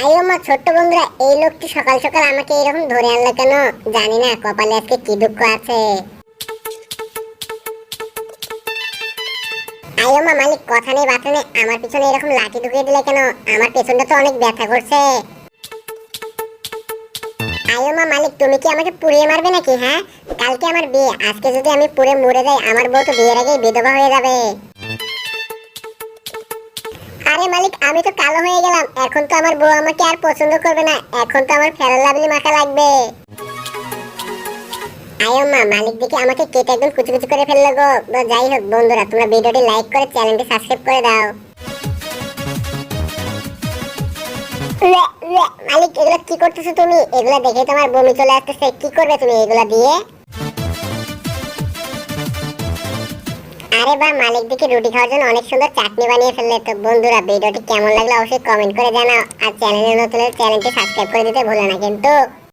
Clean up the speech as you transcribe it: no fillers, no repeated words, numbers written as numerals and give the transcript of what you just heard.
আইও মা ছোট্ট বন্ধুরা, এই লোকটি সকাল সকাল আমাকে এরকম ধরে আনলো কেন জানি না, কপালে আজকে কি দুঃখ আছে। আইও মা মালিক, কথা নেই বার্তা নেই, আমার পিছনে এরকম লাঠি ঢুকিয়ে দিলে কেন? আমার পেছনটা তো অনেক ব্যথা করছে। আইও মা মালিক, তুমি কি আমাকে পুড়িয়ে মারবে নাকি? হ্যাঁ, কালকে আমার বিয়ে, আজকে যদি আমি পুড়ে মরে যাই আমার বউ তো বিয়ের আগেই বিধবা হয়ে যাবে। আরে মালিক, আমি তো কালো হয়ে গেলাম, এখন তো আমার বউ আমাকে আর পছন্দ করবে না, এখন তো আমার ফেরান লাভলি মাখা লাগবে। আয়ো মা মালিক দেখি আমাকে কেটে একদম কুচি কুচি করে ফেললো গো। যাই হোক বন্ধুরা, তোমরা ভিডিওটি লাইক করে চ্যানেলটি সাবস্ক্রাইব করে দাও। মালিক এগুলা কি করতেছো তুমি? এগুলা দেখে তোমার বমি চলে আসতেছে, কি করবে তুমি এগুলা দিয়ে? আরে বাহ, মালিক দেখি রুটি খাওয়ার জন্য অনেক সুন্দর চাটনি বানিয়ে ফেললে। তো বন্ধুরা ভিডিওটি কেমন লাগলো অবশ্যই কমেন্ট করে জানাও, আর চ্যানেলে নতুন হলে চ্যানেলটি সাবস্ক্রাইব করে দিতে ভুলো না কিন্তু।